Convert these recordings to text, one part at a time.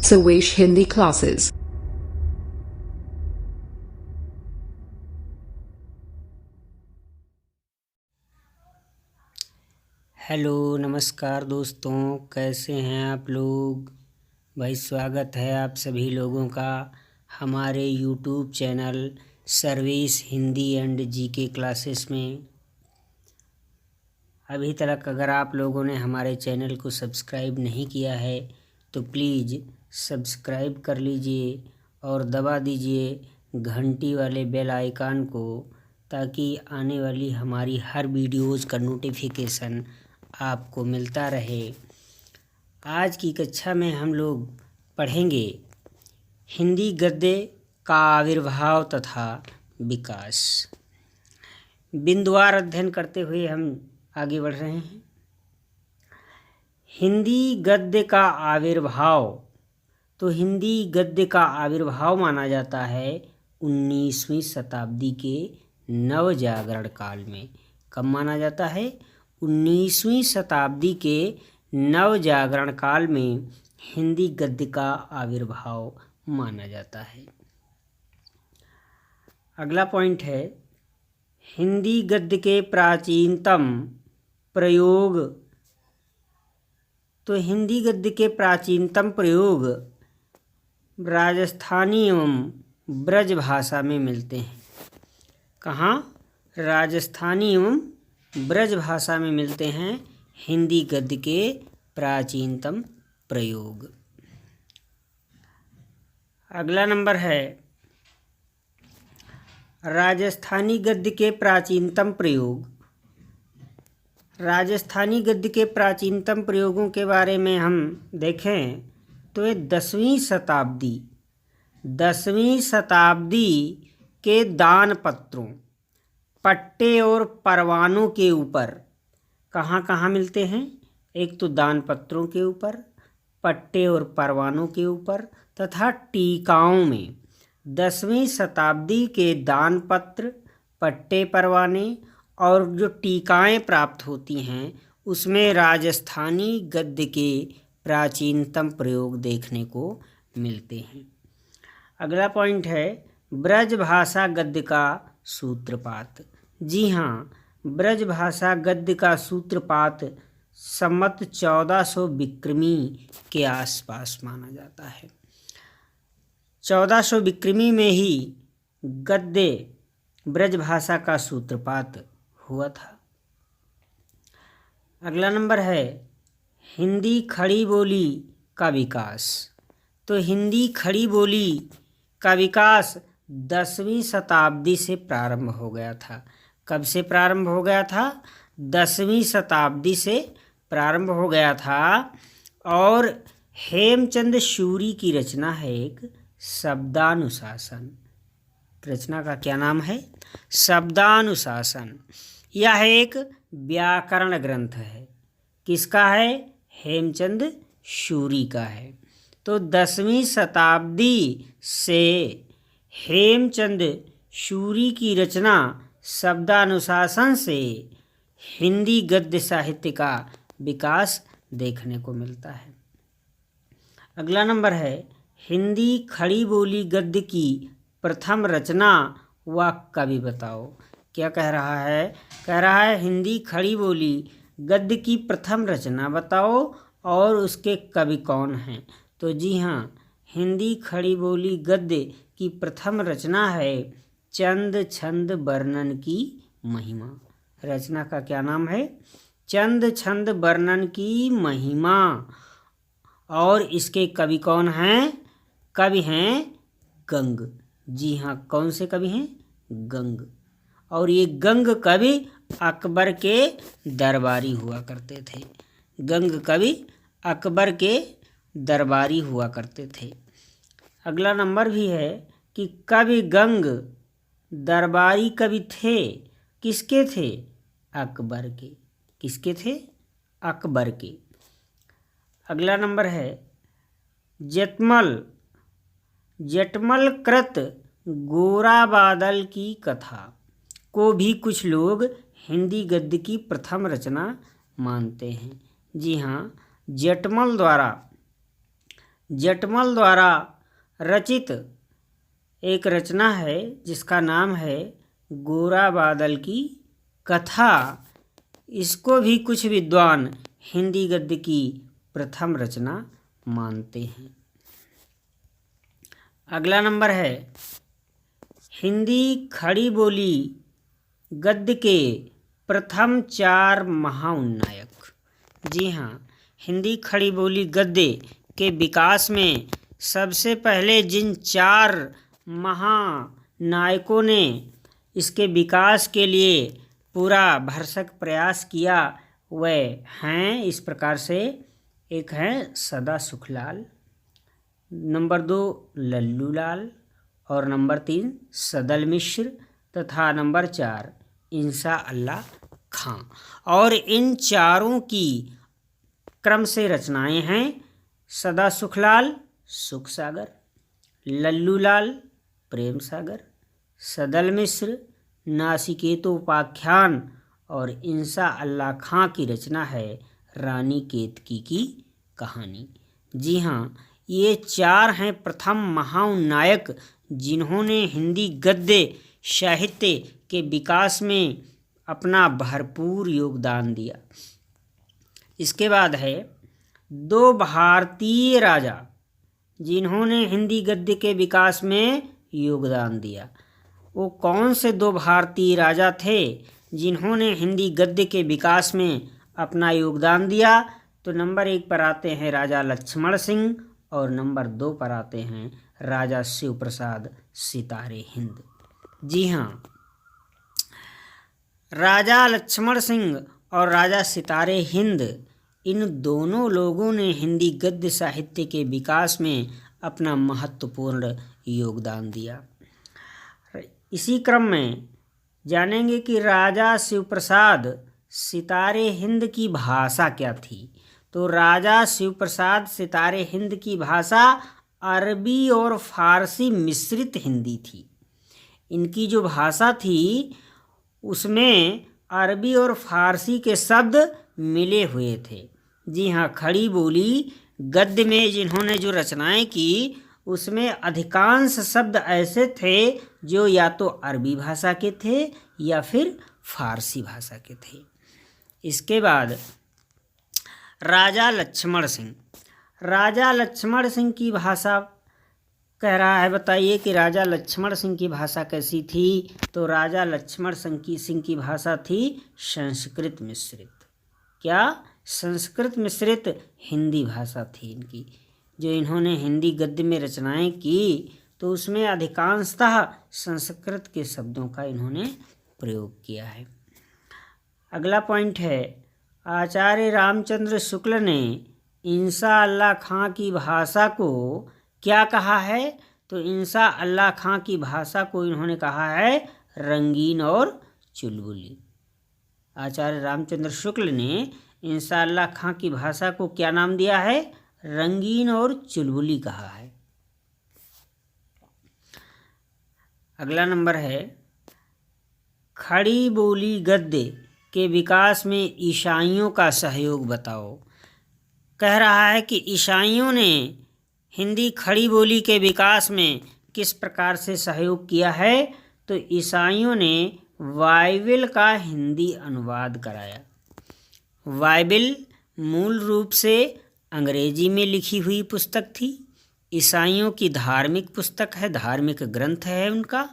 Sawesh Hindi classes. Hello नमस्कार दोस्तों, कैसे हैं आप लोग। भाई स्वागत है आप सभी लोगों का हमारे YouTube channel service Hindi and GK classes में। अभी तक अगर आप लोगों ने हमारे चैनल को सब्सक्राइब नहीं किया है तो प्लीज़ सब्सक्राइब कर लीजिए और दबा दीजिए घंटी वाले बेल आइकन को, ताकि आने वाली हमारी हर वीडियोज़ का नोटिफिकेशन आपको मिलता रहे। आज की कक्षा में हम लोग पढ़ेंगे हिंदी गद्य का आविर्भाव तथा विकास। बिंदुवार अध्ययन करते हुए हम आगे बढ़ रहे हैं। हिंदी गद्य का आविर्भाव, तो हिंदी गद्य का आविर्भाव माना जाता है 19वीं शताब्दी के नवजागरण काल में। कब माना जाता है? 19वीं शताब्दी के नवजागरण काल में हिंदी गद्य का आविर्भाव माना जाता है। अगला पॉइंट है हिंदी गद्य के प्राचीनतम प्रयोग। तो हिंदी गद्य के प्राचीनतम प्रयोग राजस्थानी एवं ब्रज भाषा में मिलते हैं। कहाँ? राजस्थानी एवं ब्रज भाषा में मिलते हैं हिंदी गद्य के प्राचीनतम प्रयोग। अगला नंबर है राजस्थानी गद्य के प्राचीनतम प्रयोग। राजस्थानी गद्य के प्राचीनतम प्रयोगों के बारे में हम देखें तो ये 10वीं शताब्दी के दान पत्रों, पट्टे और परवानों के ऊपर कहाँ मिलते हैं? एक तो दान पत्रों के ऊपर, पट्टे और परवानों के ऊपर तथा टीकाओं में। 10वीं शताब्दी के दान पत्र, पट्टे, परवाने और जो टीकाएं प्राप्त होती हैं उसमें राजस्थानी गद्य के प्राचीनतम प्रयोग देखने को मिलते हैं। अगला पॉइंट है ब्रज भाषा गद्य का सूत्रपात। जी हाँ, ब्रज भाषा गद्य का सूत्रपात संवत 1400 विक्रमी के आसपास माना जाता है। 1400 विक्रमी में ही गद्य ब्रज भाषा का सूत्रपात हुआ था। अगला नंबर है हिंदी खड़ी बोली का विकास। तो हिंदी खड़ी बोली का विकास 10वीं शताब्दी से प्रारंभ हो गया था। कब से प्रारंभ हो गया था? 10वीं शताब्दी से प्रारंभ हो गया था। और हेमचंद शूरी की रचना है एक शब्दानुशासन। रचना का क्या नाम है? शब्दानुशासन। यह एक व्याकरण ग्रंथ है। किसका है? हेमचंद शूरी का है। तो 10वीं शताब्दी से हेमचंद शूरी की रचना शब्दानुशासन से हिंदी गद्य साहित्य का विकास देखने को मिलता है। अगला नंबर है हिंदी खड़ी बोली गद्य की प्रथम रचना व कवि बताओ। क्या कह रहा है? कह रहा है हिंदी खड़ी बोली गद्य की प्रथम रचना बताओ और उसके कवि कौन हैं। तो जी हाँ, हिंदी खड़ी बोली गद्य की प्रथम रचना है चंद छंद वर्णन की महिमा। रचना का क्या नाम है? चंद छंद वर्णन की महिमा। और इसके कवि कौन हैं? कवि हैं गंग। जी हाँ, कौन से कवि हैं? गंग। और ये गंग कवि अकबर के दरबारी हुआ करते थे। गंग कवि अकबर के दरबारी हुआ करते थे। अगला नंबर भी है कि कवि गंग दरबारी कवि थे। किसके थे? अकबर के। किसके थे? अकबर के। अगला नंबर है जटमल कृत गोरा बादल की कथा को भी कुछ लोग हिंदी गद्य की प्रथम रचना मानते हैं। जी हाँ, जटमल द्वारा जटमल द्वारा रचित एक रचना है जिसका नाम है गोरा बादल की कथा। इसको भी कुछ विद्वान हिंदी गद्य की प्रथम रचना मानते हैं। अगला नंबर है हिंदी खड़ी बोली गद्य के प्रथम 4 महाउन्नायक। जी हाँ, हिंदी खड़ी बोली गद्य के विकास में सबसे पहले जिन 4 महानायकों ने इसके विकास के लिए पूरा भरसक प्रयास किया वह हैं इस प्रकार से। एक है सदा सुखलाल, नंबर 2 लल्लू लाल, और नंबर 3 सदल मिश्र, तथा नंबर 4 इंसा अल्लाह खां। और इन चारों की क्रम से रचनाएं हैं सदा सुखलाल सुख सागर, लल्लू लाल प्रेम सागर, सदल मिश्र नासिकेतोपाख्यान, और इंसा अल्लाह खां की रचना है रानी केतकी की कहानी। जी हाँ, ये 4 हैं प्रथम महाउन्नायक जिन्होंने हिंदी गद्य साहित्य के विकास में अपना भरपूर योगदान दिया। इसके बाद है 2 भारतीय राजा जिन्होंने हिंदी गद्य के विकास में योगदान दिया। वो कौन से 2 भारतीय राजा थे जिन्होंने हिंदी गद्य के विकास में अपना योगदान दिया? तो नंबर 1 पर आते हैं राजा लक्ष्मण सिंह, और नंबर 2 पर आते हैं राजा शिव प्रसाद सितारे हिंद। जी हाँ, राजा लक्ष्मण सिंह और राजा सितारे हिंद, इन दोनों लोगों ने हिंदी गद्य साहित्य के विकास में अपना महत्वपूर्ण योगदान दिया। इसी क्रम में जानेंगे कि राजा शिव प्रसाद सितारे हिंद की भाषा क्या थी। तो राजा शिव प्रसाद सितारे हिंद की भाषा अरबी और फारसी मिश्रित हिंदी थी। इनकी जो भाषा थी उसमें अरबी और फारसी के शब्द मिले हुए थे। जी हाँ, खड़ी बोली गद्य में जिन्होंने जो रचनाएं की उसमें अधिकांश शब्द ऐसे थे जो या तो अरबी भाषा के थे या फिर फारसी भाषा के थे। इसके बाद राजा लक्ष्मण सिंह। राजा लक्ष्मण सिंह की भाषा कह रहा है, बताइए कि राजा लक्ष्मण सिंह की भाषा कैसी थी? तो राजा लक्ष्मण सिंह की भाषा थी संस्कृत मिश्रित। क्या? संस्कृत मिश्रित हिंदी भाषा थी इनकी। जो इन्होंने हिंदी गद्य में रचनाएं की तो उसमें अधिकांशतः संस्कृत के शब्दों का इन्होंने प्रयोग किया है। अगला पॉइंट है, आचार्य रामचंद्र शुक्ल ने इंसा अल्लाह खां की भाषा को क्या कहा है? तो इंसा अल्लाह खां की भाषा को इन्होंने कहा है रंगीन और चुलबुली। आचार्य रामचंद्र शुक्ल ने इंसा अल्लाह खां की भाषा को क्या नाम दिया है? रंगीन और चुलबुली कहा है। अगला नंबर है, खड़ी बोली गद्य के विकास में ईसाइयों का सहयोग बताओ। कह रहा है कि ईसाइयों ने हिंदी खड़ी बोली के विकास में किस प्रकार से सहयोग किया है? तो ईसाइयों ने बाइबिल का हिंदी अनुवाद कराया। बाइबिल मूल रूप से अंग्रेजी में लिखी हुई पुस्तक थी। ईसाइयों की धार्मिक पुस्तक है, धार्मिक ग्रंथ है उनका।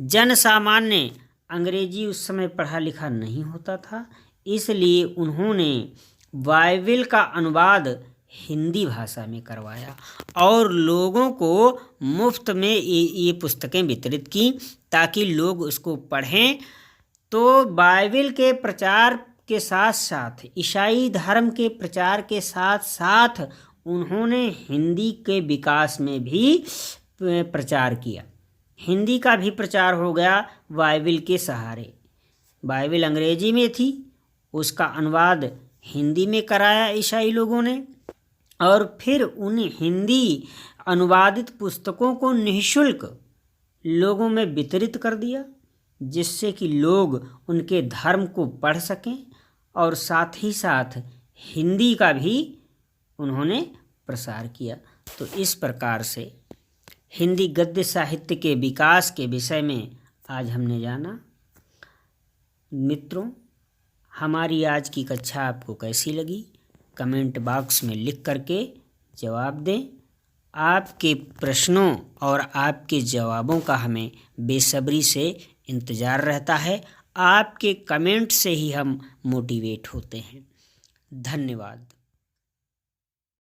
जन सामान्य अंग्रेजी उस समय पढ़ा लिखा नहीं होता था, इसलिए उन्होंने बाइबिल का अनुवाद हिंदी भाषा में करवाया और लोगों को मुफ्त में ये पुस्तकें वितरित की ताकि लोग उसको पढ़ें। तो बाइबिल के प्रचार के साथ साथ, ईसाई धर्म के प्रचार के साथ साथ उन्होंने हिंदी के विकास में भी प्रचार किया। हिंदी का भी प्रचार हो गया बाइबिल के सहारे। बाइबिल अंग्रेजी में थी, उसका अनुवाद हिंदी में कराया ईसाई लोगों ने, और फिर उन हिंदी अनुवादित पुस्तकों को निःशुल्क लोगों में वितरित कर दिया, जिससे कि लोग उनके धर्म को पढ़ सकें, और साथ ही साथ हिंदी का भी उन्होंने प्रसार किया। तो इस प्रकार से हिंदी गद्य साहित्य के विकास के विषय में आज हमने जाना। मित्रों, हमारी आज की कक्षा आपको कैसी लगी कमेंट बॉक्स में लिख करके जवाब दें। आपके प्रश्नों और आपके जवाबों का हमें बेसब्री से इंतज़ार रहता है। आपके कमेंट से ही हम मोटिवेट होते हैं। धन्यवाद।